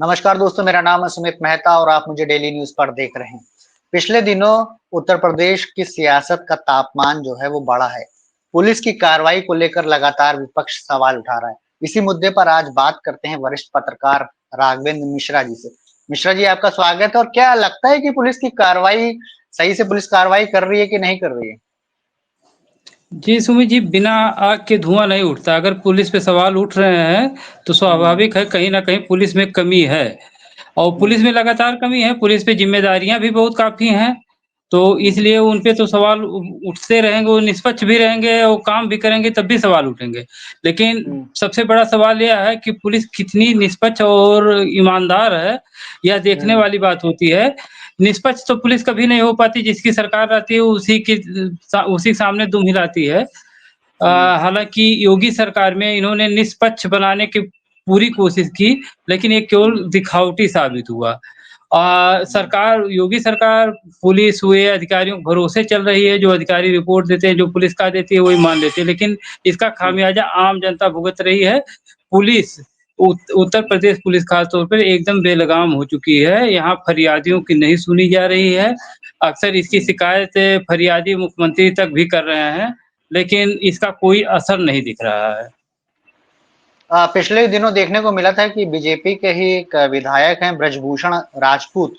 नमस्कार दोस्तों, मेरा नाम है सुमित मेहता और आप मुझे डेली न्यूज़ पर देख रहे हैं। पिछले दिनों उत्तर प्रदेश की सियासत का तापमान जो है वो बढ़ा है। पुलिस की कार्रवाई को लेकर लगातार विपक्ष सवाल उठा रहा है। इसी मुद्दे पर आज बात करते हैं वरिष्ठ पत्रकार राघवेंद्र मिश्रा जी से। मिश्रा जी, आपका स्वागत है। और क्या लगता है कि पुलिस की कार्रवाई सही से पुलिस कार्रवाई कर रही है कि नहीं कर रही है? जी, सुमित जी, बिना आग के धुआँ नहीं उठता। अगर पुलिस पे सवाल उठ रहे हैं, तो हुँ, स्वाभाविक है कहीं न कहीं पुलिस में कमी है। और हुँ, पुलिस में लगातार कमी है, पुलिस पे ज़िम्मेदारियाँ भी बहुत काफ़ी हैं, तो हुँ, इसलिए उन पे तो सवाल उठते रहेंगे, वो निष्पक्ष भी रहेंगे और काम भी करेंगे तब भी सवाल उठेंगे। लेकिन हुँ, सबसे बड़ा सवाल यह है कि पुलिस कितनी निष्पक्ष और ईमानदार है, यह देखने हुँ, वाली बात होती है। निष्पक्ष तो पुलिस कभी नहीं हो पाती, जिसकी सरकार रहती है उसी सामने दुम हिलाती है। हुँ, हालाँकि योगी सरकार में इन्होंने निष्पक्ष बनाने की पूरी कोशिश की, लेकिन ये केवल हुँ, दिखावटी साबित हुआ। हुँ, सरकार योगी सरकार पुलिस हुए अधिकारियों के भरोसे चल रही है, जो अधिकारी रिपोर्ट देते हैं, जो पुलिस कह देती है वही मान लेते हैं, लेकिन इसका हुँ, खामियाज़ा आम जनता भुगत रही है। पुलिस उत्तर प्रदेश पुलिस खास तौर पे एकदम बेलगाम हो चुकी है, यहाँ फरियादियों हुँ, की नहीं सुनी जा रही है। अक्सर इसकी हुँ। शिकायत फरियादी मुख्यमंत्री तक भी कर रहे हैं, लेकिन इसका कोई असर नहीं दिख रहा है। पिछले दिनों देखने को मिला था कि बीजेपी के ही एक विधायक हैं ब्रजभूषण राजपूत।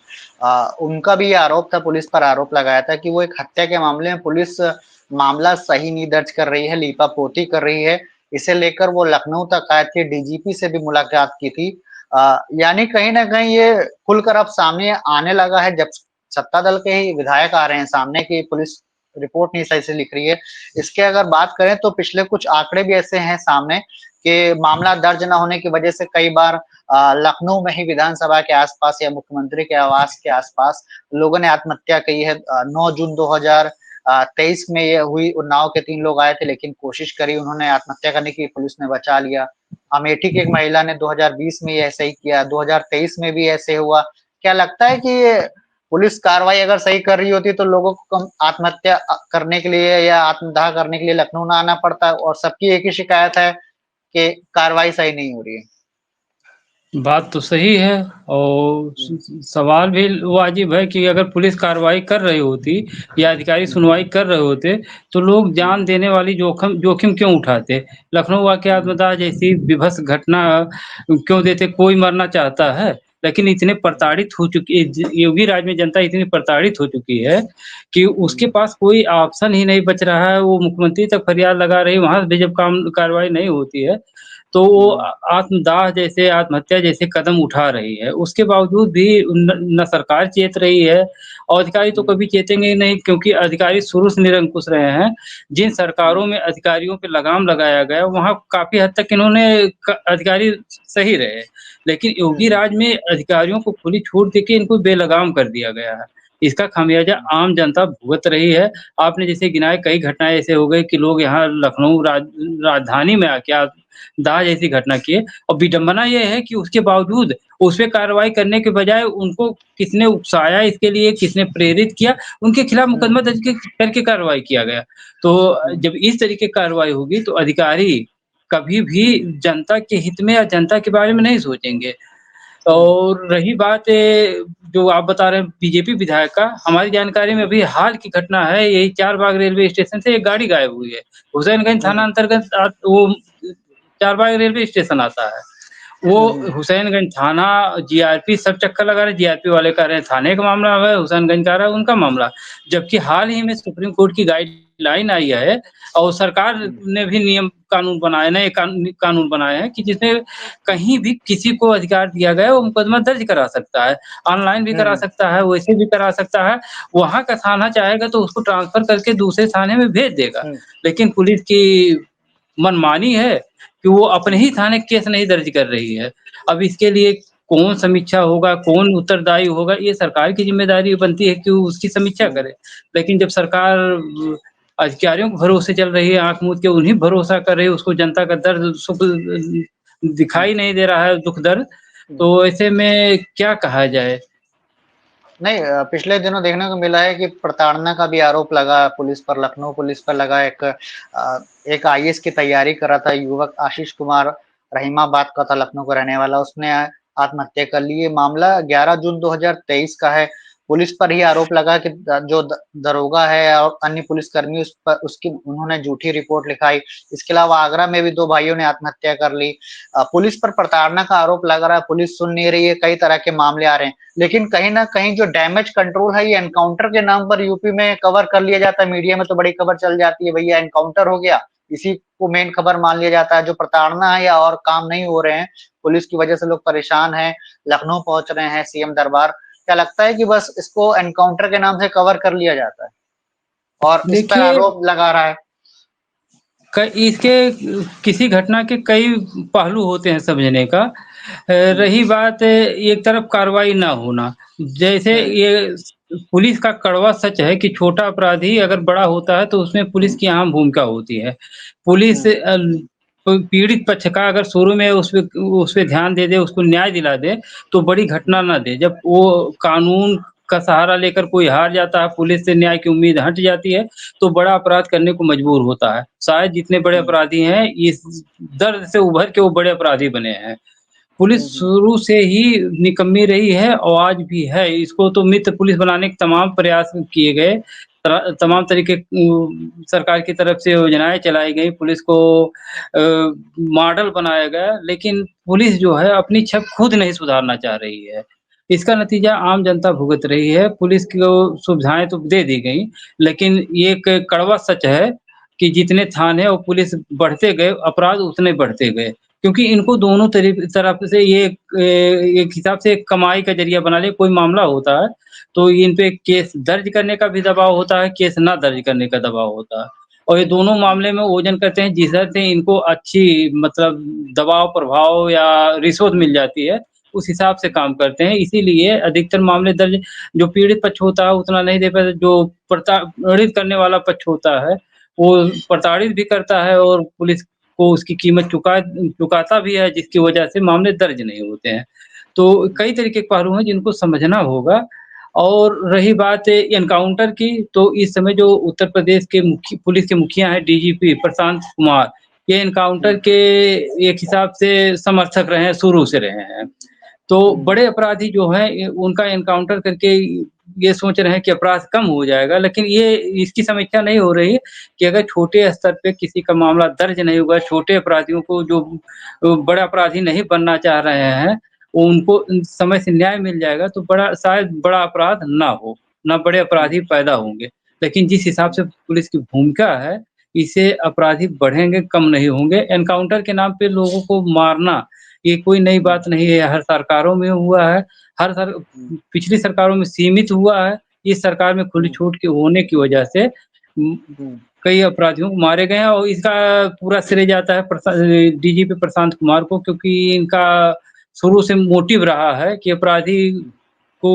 उनका भी ये आरोप था, पुलिस पर आरोप लगाया था कि वो एक हत्या के मामले में पुलिस मामला सही नहीं दर्ज कर रही है, लीपापोती कर रही है। इसे लेकर वो लखनऊ तक आए थे, डीजीपी से भी मुलाकात की थी। यानी कहीं न कहीं ये खुलकर अब सामने आने लगा है, जब सत्ता दल के ही विधायक आ रहे हैं सामने कि पुलिस रिपोर्ट नहीं सही से लिख रही है। इसके अगर बात करें तो पिछले कुछ आंकड़े भी ऐसे हैं सामने कि मामला दर्ज न होने की वजह से कई बार लखनऊ में ही विधानसभा के आसपास या मुख्यमंत्री के आवास के आसपास लोगों ने आत्महत्या की है। 9 जून 2023 में ये हुई। उन्नाव के 3 लोग आए थे लेकिन कोशिश करी उन्होंने आत्महत्या करने की, पुलिस ने बचा लिया। अमेठी की एक महिला ने 2020 में ये ऐसे ही किया, 2023 में भी ऐसे हुआ। क्या लगता है कि ये पुलिस कार्रवाई अगर सही कर रही होती तो लोगों को कम आत्महत्या करने के लिए या आत्मदाह करने के लिए लखनऊ ना आना पड़ता? और सबकी एक ही शिकायत है कि कार्रवाई सही नहीं हो रही है। बात तो सही है और हुँ, सवाल भी वाजिब है कि अगर पुलिस कार्रवाई कर रही होती या अधिकारी हुँ, सुनवाई कर रहे होते, तो लोग हुँ, जान देने वाली जोखिम क्यों उठाते? लखनऊ वाक़या हुँ, आत्मदाह जैसी विभत्स घटना क्यों देते? कोई मरना चाहता है, लेकिन इतने हुँ, प्रताड़ित हो चुकी योगी राज में जनता इतनी प्रताड़ित हो चुकी है कि हुँ, उसके पास कोई ऑप्शन ही नहीं बच रहा है। वो मुख्यमंत्री तक फरियाद लगा रही है, वहाँ भी जब कार्रवाई नहीं होती है, तो वो हुँ, आत्मदाह जैसे आत्महत्या जैसे कदम उठा रही है। उसके बावजूद भी न सरकार चेत रही है और अधिकारी तो हुँ, कभी चेतेंगे ही नहीं, क्योंकि अधिकारी शुरू से निरंकुश रहे हैं। जिन हुँ, सरकारों में अधिकारियों पे लगाम लगाया गया, वहाँ काफ़ी हद तक इन्होंने क अधिकारी सही रहे। लेकिन हुँ, योगी हुँ, राज में अधिकारियों को खुली छूट देके इनको बेलगाम कर दिया गया है। इसका खामियाज़ा हुँ, आम जनता भुगत रही है। आपने जैसे गिनाए कई घटनाएँ ऐसे हो गई कि लोग यहाँ लखनऊ राजधानी में आके दाह जैसी घटना किए और विडंबना ये है कि उसके बावजूद उस पे कार्रवाई करने के बजाय उनको किसने उकसाया इसके लिए, किसने प्रेरित किया, उनके खिलाफ हुँ, मुकदमा दर्ज करके कार्रवाई किया गया। तो हुँ, जब इस तरीके की कार्रवाई होगी तो अधिकारी कभी भी जनता के हित में या जनता के बारे में नहीं सोचेंगे। हुँ, और रही बात जो आप बता रहे हैं बीजेपी विधायक का, हमारी जानकारी में हुँ, अभी हाल की घटना है, यही चारबाग रेलवे स्टेशन से एक गाड़ी गायब हुई है। हुसैनगंज थाना हुँ, अंतर्गत वो चारबाग रेलवे स्टेशन आता है। वो हुँ, हुँ, हुसैनगंज थाना जीआरपी सब चक्कर लगा रहे हैं, जीआरपी वाले कह रहे हैं थाने का मामला है, हुसैनगंज का रहा है उनका मामला। जबकि हाल ही में सुप्रीम कोर्ट की गाइडलाइन आई है और सरकार हुँ, ने भी नियम कानून बनाए नए कानून बनाए हैं कि जिसमें कहीं भी किसी को अधिकार दिया गया है, वो मुकदमा दर्ज करा सकता है। ऑनलाइन भी करा हुँ, सकता है, वैसे भी करा सकता है। वहाँ का थाना चाहेगा तो उसको ट्रांसफ़र करके दूसरे थाने में भेज देगा। हुँ, लेकिन पुलिस की मनमानी है कि वो अपने हुँ, ही थाने केस नहीं दर्ज कर रही है। अब इसके लिए कौन समीक्षा होगा, कौन उत्तरदायी होगा, ये सरकार की ज़िम्मेदारी बनती है कि वो उसकी समीक्षा हुँ, करे। लेकिन जब सरकार अधिकारियों के भरोसे चल रही है, आँख मूंद के उन्हीं भरोसा कर रही है, उसको जनता का दर्द सुख हुँ, दिखाई नहीं दे रहा है दुःख दर्द, हुँ। तो ऐसे में क्या कहा जाए? नहीं, पिछले दिनों देखने को मिला है कि प्रताड़ना का भी आरोप लगा पुलिस पर, लखनऊ पुलिस पर लगा। एक आईएएस की तैयारी कर रहा था युवक आशीष कुमार, रहीमाबाद का था, लखनऊ का रहने वाला। उसने आत्महत्या कर ली। ये मामला 11 जून 2023 का है। पुलिस पर ही आरोप लगा कि जो दरोगा है और अन्य पुलिसकर्मी उस पर उसकी उन्होंने झूठी रिपोर्ट लिखाई। इसके अलावा आगरा में भी 2 भाइयों ने आत्महत्या कर ली। पुलिस पर प्रताड़ना का आरोप लग रहा है, पुलिस सुन नहीं रही है, कई तरह के मामले आ रहे हैं। लेकिन कहीं न कहीं जो डैमेज कंट्रोल है, ये एनकाउंटर के नाम पर यूपी में कवर कर लिया जाता है, मीडिया में तो बड़ी खबर चल जाती है, भैया एनकाउंटर हो गया, इसी को मेन खबर मान लिया जाता है। जो प्रताड़ना है या और काम नहीं हो रहे हैं, पुलिस की वजह से लोग परेशान हैं, लखनऊ पहुँच रहे हैं सीएम दरबार। क्या लगता है कि बस इसको एनकाउंटर के नाम से कवर कर लिया जाता है और इस पर देखिए, आरोप लगा रहा है? इसके किसी घटना के कई पहलू होते हैं समझने का। हुँ, रही बात एक तरफ कार्रवाई ना होना, जैसे हुँ, ये पुलिस का कड़वा सच है कि छोटा अपराधी अगर बड़ा होता है तो उसमें पुलिस की अहम भूमिका होती है। पुलिस हुँ, पीड़ित पक्ष का अगर शुरू में उस पे ध्यान दे दे, उसको न्याय दिला दे, तो बड़ी घटना हुँ, ना दे। जब वो कानून का सहारा लेकर कोई हार जाता है, पुलिस से न्याय की उम्मीद हट जाती है, तो बड़ा अपराध करने को मजबूर होता है। शायद जितने बड़े हुँ, अपराधी हैं, इस दर्द से उभर के वो बड़े अपराधी बने हैं। पुलिस हुँ, हुँ, शुरू से ही निकम्मी रही है और आज भी है। इसको तो मित्र पुलिस बनाने के तमाम प्रयास किए गए। हुँ, तमाम तरीके सरकार की तरफ से योजनाएँ चलाई गई, पुलिस को मॉडल बनाया गया, लेकिन पुलिस जो है अपनी छवि खुद नहीं सुधारना चाह रही है। इसका नतीजा आम जनता भुगत रही है। पुलिस को सुविधाएँ तो दे दी गई, लेकिन ये एक कड़वा सच है कि जितने थाने और पुलिस बढ़ते गए, अपराध उतने बढ़ते गए। क्योंकि इनको दोनों तरफ से ये एक हिसाब से एक कमाई का ज़रिया बना लिया। कोई मामला होता है, तो इन पे केस दर्ज करने का भी दबाव होता है, केस ना दर्ज करने का दबाव होता है। और ये दोनों हुँ, मामले में ओज़न करते हैं जिस तरह से इनको अच्छी मतलब दबाव, प्रभाव या रिश्वत मिल जाती है, उस हिसाब से काम करते हैं। इसीलिए अधिकतर मामले दर्ज जो पीड़ित पक्ष होता है उतना नहीं दे पाता, जो प्रताड़ित करने वाला पक्ष होता है, वो प्रताड़ित भी करता है और पुलिस को उसकी कीमत चुकाता भी है, जिसकी वजह से मामले दर्ज नहीं होते हैं। तो कई तरीके के पहलू हैं जिनको समझना होगा। और रही बात एनकाउंटर की, तो इस समय जो उत्तर प्रदेश के पुलिस के मुखिया हैं डीजीपी प्रशांत कुमार, ये एनकाउंटर हुँ, के एक हिसाब से समर्थक रहे हैं, शुरू से रहे हैं। तो हुँ, बड़े अपराधी जो हैं उनका एनकाउंटर करके ये सोच रहे हैं कि अपराध कम हो जाएगा, लेकिन ये इसकी समीक्षा नहीं हो रही कि अगर छोटे स्तर पे किसी का मामला दर्ज नहीं हुआ, छोटे अपराधियों को जो बड़ा अपराधी नहीं बनना चाह रहे हैं, उनको समय से न्याय मिल जाएगा तो शायद बड़ा अपराध ना हो, ना बड़े हुँ, अपराधी पैदा होंगे। लेकिन जिस हिसाब से पुलिस की भूमिका है, इससे अपराधी बढ़ेंगे, कम नहीं होंगे। एनकाउंटर के नाम पे लोगों को मारना, ये कोई नई हुँ, बात नहीं है, हर सरकारों में हुआ है, हर सर हुँ, पिछली सरकारों में सीमित हुआ है, इस सरकार में खुली हुँ, छूट के होने की वजह से हुँ, कई अपराधियों को मारे गए हैं और इसका पूरा श्रेय जाता है डीजीपी प्रशांत कुमार को, क्योंकि इनका शुरू से मोटिव रहा है कि अपराधी को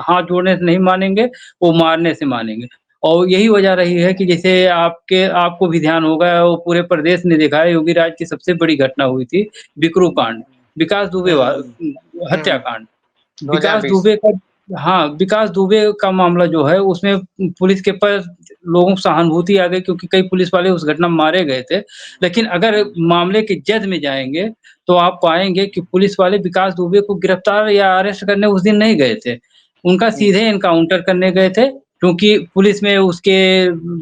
हाथ जोड़ने से नहीं मानेंगे, वो मारने से मानेंगे। और यही वजह रही है कि जैसे आपको भी ध्यान होगा, वो पूरे प्रदेश ने देखा है, योगी राज की सबसे बड़ी घटना हुई थी, बिकरू कांड, विकास दुबे हुँ, हुँ, हुँ, हत्याकांड। विकास 2020। दुबे का हाँ, विकास दुबे का मामला जो है उसमें पुलिस के पर लोगों को सहानुभूति आ गई, क्योंकि कई पुलिस वाले उस घटना में मारे गए थे। लेकिन अगर हुँ, मामले की जद में जाएँगे, तो आप पाएँगे कि पुलिस वाले विकास दुबे को गिरफ्तार या अरेस्ट करने उस दिन नहीं गए थे। उनका हुँ, सीधे एनकाउंटर करने गए थे, क्योंकि पुलिस में उसके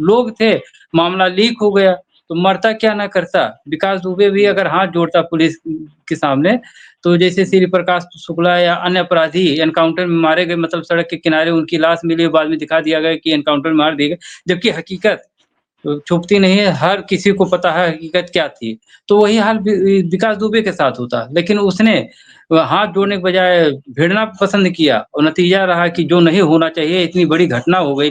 लोग थे, मामला लीक हो गया, तो मरता क्या ना करता। विकास दुबे भी हुँ, अगर हाथ जोड़ता पुलिस के सामने, तो जैसे हुँ, श्री प्रकाश शुक्ला या अन्य अपराधी एनकाउंटर में मारे गए, मतलब सड़क के किनारे उनकी लाश मिली, बाद में दिखा दिया गया कि एनकाउंटर में मार दिए गए, जबकि हकीकत छुपती नहीं है, हर किसी को पता है हकीकत क्या थी। तो वही हाल विकास दुबे के साथ होता, लेकिन उसने हाथ हुँ, जोड़ने के बजाय भिड़ना पसंद किया और नतीजा रहा कि जो नहीं होना चाहिए, इतनी बड़ी घटना हो गई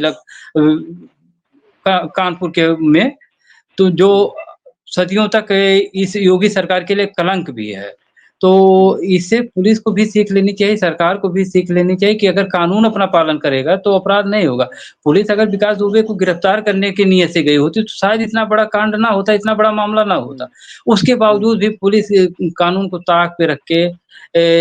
कानपुर के में, तो जो हुँ, सदियों तक इस योगी सरकार के लिए कलंक भी है। तो हुँ, इससे पुलिस को भी सीख लेनी चाहिए, सरकार को भी सीख लेनी चाहिए कि अगर कानून अपना पालन करेगा तो अपराध नहीं होगा। पुलिस अगर विकास दुबे को गिरफ्तार करने की नीयत से गई होती तो शायद इतना बड़ा कांड ना होता, इतना बड़ा मामला ना हुँ, होता। उसके हुँ, बावजूद भी पुलिस कानून को ताक पे रख के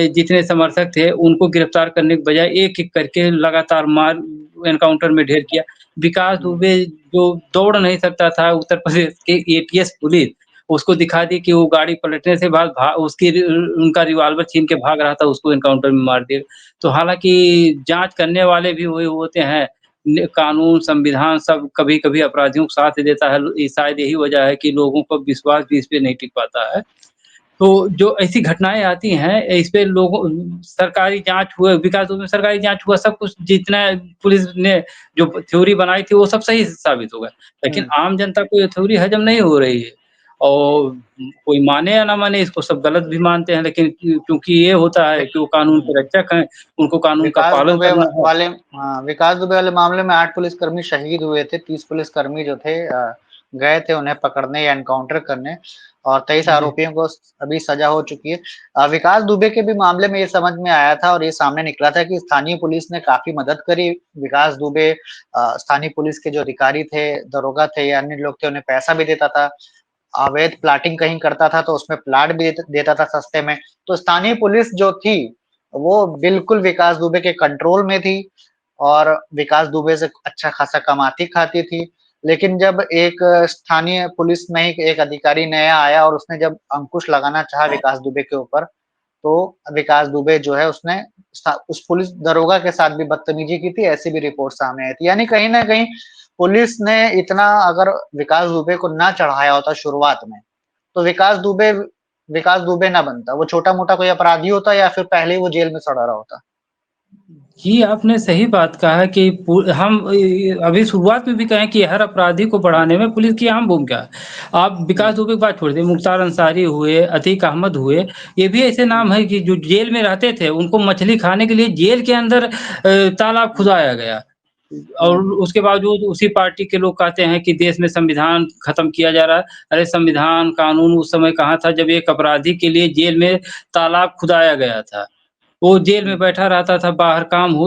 जितने समर्थक थे उनको गिरफ्तार करने के बजाय एक-एक करके लगातार मार एनकाउंटर में ढेर किया। विकास हुँ, दुबे जो दौड़ नहीं सकता था उत्तर प्रदेश के एटीएस पुलिस, उसको दिखा दी कि वो गाड़ी पलटने से बाद उसकी उनका रिवॉल्वर छीन के भाग रहा था, उसको एनकाउंटर में मार दिया। तो हालाँकि जाँच करने वाले भी वही होते हैं, कानून, संविधान सब कभी-कभी अपराधियों को साथ देता है। ये शायद यही वजह है कि लोगों को विश्वास भी इस पे नहीं टिक पाता है। तो जो ऐसी घटनाएँ आती हैं, इस पे लोगों सरकारी जाँच हुए, विकास दुबे में सरकारी जाँच हुआ, सब कुछ जितना पुलिस ने जो थ्योरी बनाई थी, वो सब सही साबित हो गया। लेकिन हुँ, आम जनता को ये थ्योरी हज़म नहीं हो रही है और कोई माने या ना माने, इसको सब गलत भी मानते हैं, लेकिन क्योंकि ये होता है विक कि वो कानून के हुँ। रक्षक हैं, उनको कानून का विकास पालन दुबे करना है। वाले हाँ, विकास दुबे वाले मामले में 8 पुलिसकर्मी शहीद हुए थे। 30 पुलिसकर्मी जो थे गए थे उन्हें पकड़ने या एनकाउंटर करने और 23 जी, आरोपियों को अभी सज़ा हो चुकी है। विकास दुबे के भी मामले में ये समझ में आया था और ये सामने निकला था कि स्थानीय पुलिस ने काफ़ी मदद करी। विकास दुबे स्थानीय पुलिस के जो अधिकारी थे, दरोगा थे या अन्य लोग थे, उन्हें पैसा भी देता था। अवैध प्लॉटिंग कहीं करता था तो उसमें प्लॉट भी देता था सस्ते में। तो स्थानीय पुलिस जो थी, वो बिल्कुल विकास दुबे के कंट्रोल में थी और विकास दुबे से अच्छा खासा कमाती-खाती थी। लेकिन जब एक स्थानीय पुलिस में ही एक अधिकारी नया आया और उसने जब अंकुश लगाना चाहा विकास दुबे के ऊपर, तो विकास दुबे जो है उसने उस पुलिस दरोगा के साथ भी बदतमीज़ी की थी, ऐसी भी रिपोर्ट सामने आई थी। यानी कहीं न कहीं पुलिस ने इतना अगर विकास दुबे को ना चढ़ाया होता शुरुआत में, तो विकास दुबे ना बनता। वो छोटा-मोटा कोई अपराधी होता या फिर पहले ही वो जेल में सड़ा रहा होता। जी, आपने सही बात कहा कि हम अभी शुरुआत में भी कहें कि हर अपराधी को बढ़ाने में पुलिस की अहम भूमिका है। आप हुँ, विकास दुबे की बात छोड़ दीजिए, मुख्तार अंसारी हुए, अतीक अहमद हुए, ये भी ऐसे हुँ, नाम हैं कि जो जेल में रहते थे, उनको मछली खाने के लिए जेल के अंदर तालाब हुँ, खुदाया गया। हुँ, और उसके बावजूद उसी पार्टी के लोग कहते हैं कि देश में संविधान खत्म किया जा रहा है। अरे संविधान, कानून उस समय कहाँ था जब एक अपराधी के लिए जेल में तालाब खुदाया गया था। वो जेल में हुँ, बैठा रहता था, बाहर काम हो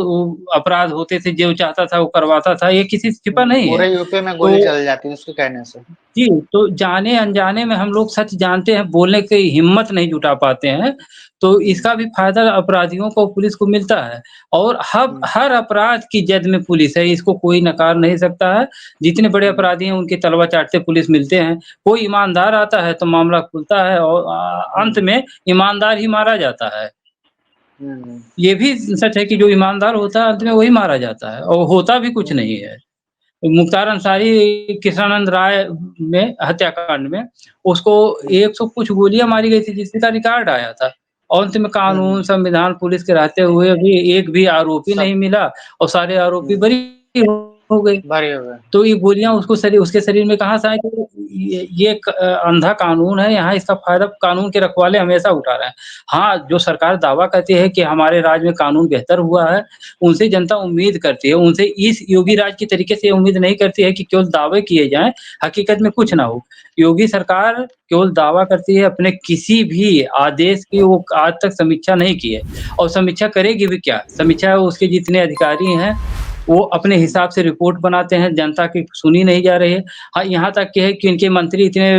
अपराध होते थे, जो चाहता था वो करवाता था, ये किसी से छिपा हुँ, नहीं है। पूरे यूपी में तो गोली चल जाती है उसके कहने से। जी, तो जाने-अनजाने में हम लोग सच जानते हैं, बोलने की हिम्मत नहीं जुटा पाते हैं, तो हुँ, इसका भी फ़ायदा अपराधियों को, पुलिस को मिलता है और हुँ, हर अपराध की जद में पुलिस है, इसको कोई नकार नहीं सकता है। जितने बड़े हुँ, अपराधी हैं, उनकी तलवा चाटते पुलिस मिलते हैं। कोई ईमानदार आता है, तो मामला खुलता है और हुँ, अंत में ईमानदार ही मारा जाता है। हुँ, हुँ, ये भी सच है कि जो ईमानदार होता है अंत में वही मारा जाता है और होता भी कुछ हुँ, नहीं है। मुख्तार अंसारी कृष्णानंद राय में हत्याकांड में उसको हुँ, 100 कुछ गोलियाँ मारी गई थी जिसका रिकॉर्ड आया था। और अंत में हुँ, कानून, हुँ, संविधान, पुलिस के रहते हुए भी एक भी आरोपी सब नहीं मिला और सारे आरोपी हुँ, बरी हो गए। भरे हुए। तो ये गोलियाँ उसके शरीर में कहाँ से आई तो ये एक अंधा कानून है, यहाँ इसका फ़ायदा कानून के रखवाले हमेशा उठा रहे हैं। हाँ, जो सरकार दावा करती है कि हमारे राज्य में कानून बेहतर हुआ है, उनसे जनता उम्मीद करती है। उनसे इस योगी राज के तरीके से उम्मीद नहीं करती है कि केवल दावे किए जाएँ, हकीकत में कुछ हुँ, ना हो। योगी सरकार केवल दावा करती है, अपने किसी भी आदेश की वो आज तक समीक्षा नहीं की है और समीक्षा करेगी भी क्या? समीक्षा उसके जितने अधिकारी हैं वो अपने हुँ, हिसाब से रिपोर्ट बनाते हैं, जनता की सुनी नहीं जा रही है। हाँ, यहाँ तक कि है कि इनके मंत्री इतने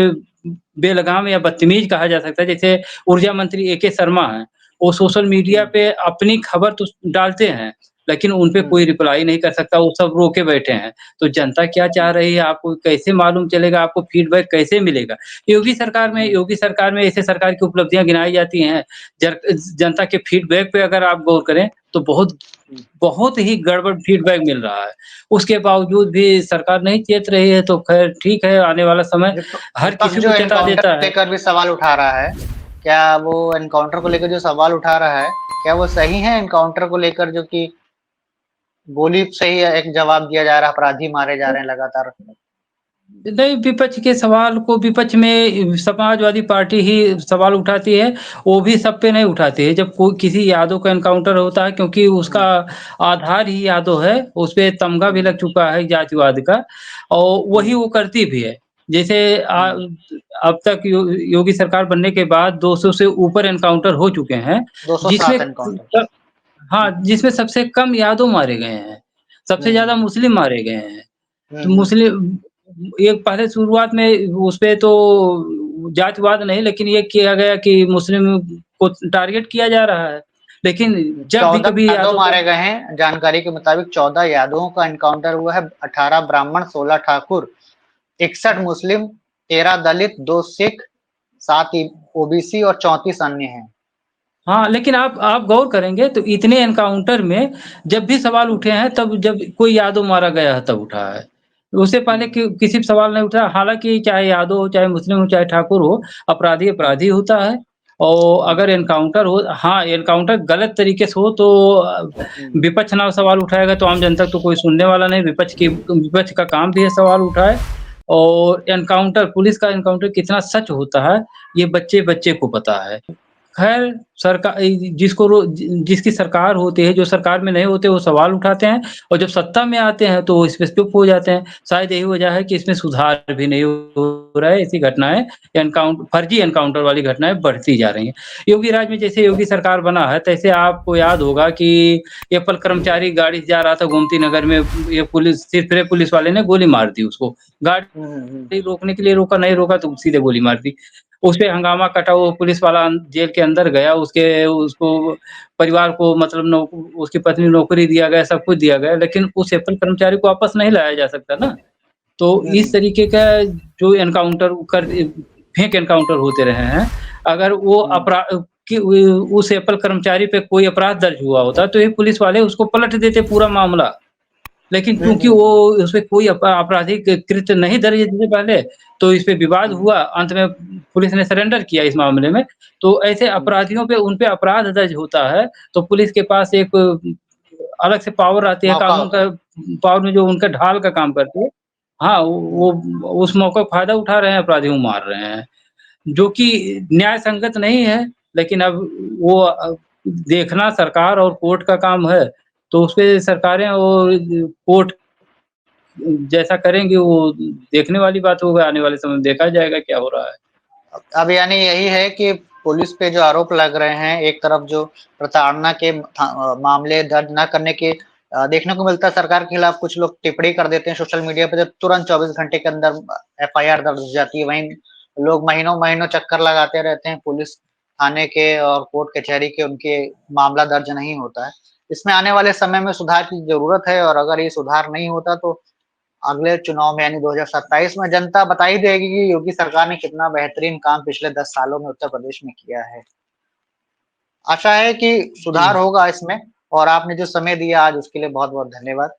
बेलगाम या बदतमीज़ कहा जा सकता है, जैसे ऊर्जा मंत्री एके शर्मा हैं। वो सोशल मीडिया हुँ, पे अपनी खबर तो डालते हैं, लेकिन उन पे हुँ, कोई रिप्लाई नहीं कर सकता, वो सब रोके बैठे हैं। तो जनता क्या चाह हुँ, रही है, आपको कैसे मालूम चलेगा, आपको फीडबैक कैसे मिलेगा? हुँ, योगी सरकार में ऐसे सरकार की उपलब्धियाँ गिनाई जाती हैं, जर जनता के फीडबैक पे अगर आप गौर करें, तो हुँ। बहुत ही गड़बड़ फीडबैक मिल रहा है। उसके बावजूद भी सरकार नहीं चेत रही है, तो ख़ैर ठीक है, आने वाला समय हर विपक्ष किसी जो को चेता एनकाउंटर देता को है। लेकर भी सवाल उठा रहा है, क्या वो एनकाउंटर को लेकर जो सवाल उठा रहा है, क्या वो सही है एनकाउंटर को लेकर जो कि गोली से ही एक जवाब दिया जा रहा है, अपराधी मारे जा रहे हैं लगातार? नहीं, विपक्ष के सवाल को विपक्ष में समाजवादी पार्टी ही सवाल उठाती है, वो भी सब पे नहीं उठाती है। जब कोई किसी यादव का एनकाउंटर होता है क्योंकि उसका हुँ, आधार ही यादव है, उसपे तमगा भी हुँ, लग चुका है जातिवाद का और वही हुँ, वो करती भी है। जैसे हुँ, अब तक योगी सरकार बनने के बाद 200 से ऊपर एनकाउंटर हो चुके हैं, जिसमें 207 एनकाउंटर। हाँ, हुँ, जिसमें सबसे कम यादव मारे गए हैं, सबसे हुँ, ज़्यादा मुस्लिम मारे गए हैं। हुँ, तो हुँ, मुस्लिम एक पहले शुरुआत में उसपे तो जातिवाद नहीं लेकिन ये किया गया कि मुस्लिम को टारगेट किया जा रहा है। लेकिन हुँ, जब भी 14 कभी यादव यादव का मारे गए हैं, जानकारी के मुताबिक 14 यादवों का एनकाउंटर हुआ है, 18 ब्राह्मण, 16 ठाकुर, 61 मुस्लिम, 13 दलित, 2 सिख 7 ओबीसी और 34 अन्य हैं। हाँ, लेकिन आप गौर करेंगे तो इतने एनकाउंटर में जब भी सवाल उठे हैं तब जब कोई यादव मारा गया है तब उठा है। उससे पहले हुँ, किसी पे सवाल नहीं उठा, हालाँकि चाहे यादव हो, चाहे मुस्लिम हो, चाहे ठाकुर हो, अपराधी हुँ, अपराधी होता है। और हुँ, अगर एनकाउंटर हो, हाँ, एनकाउंटर गलत तरीके से हो तो हुँ, विपक्ष ना सवाल उठाएगा तो आम जनता तो कोई सुनने वाला नहीं, विपक्ष का काम भी है सवाल उठाए। और एनकाउंटर पुलिस का एनकाउंटर कितना सच होता है, ये बच्चे-बच्चे को पता है। खैर जिसको जिसकी सरकार होती है, जो सरकार में नहीं होते वो सवाल उठाते हैं और जब सत्ता में आते हैं तो वो इस पे चुप हो जाते हैं। शायद यही वजह है कि इसमें सुधार भी नहीं हो रहा है, ऐसी घटनाएँ फर्जी एनकाउंटर वाली घटनाएँ बढ़ती जा रही हैं। योगी राज में जैसे योगी सरकार बना है, तैसे आपको याद होगा कि एप्पल कर्मचारी गाड़ी से जा रहा था गोमती नगर में, ये सिर्फ पुलिस वाले ने गोली मार दी उसको। हुँ, हुँ, गाड़ी रोकने के लिए रोका, नहीं रोका तो सीधे गोली मार दी। उसपे हंगामा कटा, वो पुलिस वाला जेल के अंदर गया, उसको परिवार को मतलब उसकी पत्नी को नौकरी दिया गया, सब कुछ दिया गया, लेकिन उस एप्पल कर्मचारी को वापस नहीं लाया जा सकता ना। तो इस हुँ, तरीके का जो एनकाउंटर फेक एनकाउंटर होते रहे हैं, अगर वो हुँ, उस एप्पल कर्मचारी पे कोई अपराध दर्ज हुआ होता, तो ये पुलिस वाले उसको पलट देते पूरा मामला। लेकिन हुँ, क्योंकि हुँ, वो हुँ, उसपे कोई आपराधिक कृत्य नहीं दर्ज थे पहले, तो इस पे विवाद हुँ, हुआ, अंत में पुलिस ने सरेंडर किया इस मामले में। तो ऐसे हुँ, अपराधियों पे उन पे अपराध दर्ज होता है, तो पुलिस के पास एक अलग से पावर आती है, मौका कानून होता का है। पावर में जो उनका ढाल का काम करती है। हाँ, हुँ, वो उस मौके का फ़ायदा उठा रहे हैं, अपराधियों को मार रहे हैं, जो कि न्याय संगत नहीं है, लेकिन अब वो देखना सरकार और कोर्ट का काम है, तो उसपे सरकारें और कोर्ट जैसा करेंगे वो देखने वाली बात होगा, आने वाले समय में देखा जाएगा क्या हो रहा है। अब यानी यही है कि पुलिस पे जो आरोप लग रहे हैं, एक तरफ जो प्रताड़ना के मामले दर्ज न करने के देखने को मिलता है, सरकार के खिलाफ कुछ लोग टिप्पणी कर देते हैं सोशल मीडिया पे, जब तुरंत 24 घंटे के अंदर एफआईआर दर्ज हो जाती है। वहीं लोग महीनों-महीनों चक्कर लगाते रहते हैं पुलिस थाने के और कोर्ट कचहरी के, उनके मामला दर्ज नहीं होता है। इसमें आने वाले समय में सुधार की ज़रूरत है और अगर ये सुधार नहीं होता तो अगले चुनाव में यानी 2027 में जनता बता ही देगी कि योगी सरकार ने कितना बेहतरीन काम पिछले 10 सालों में उत्तर प्रदेश में किया है। आशा है कि जी। सुधार होगा इसमें और आपने जो समय दिया आज उसके लिए बहुत-बहुत धन्यवाद।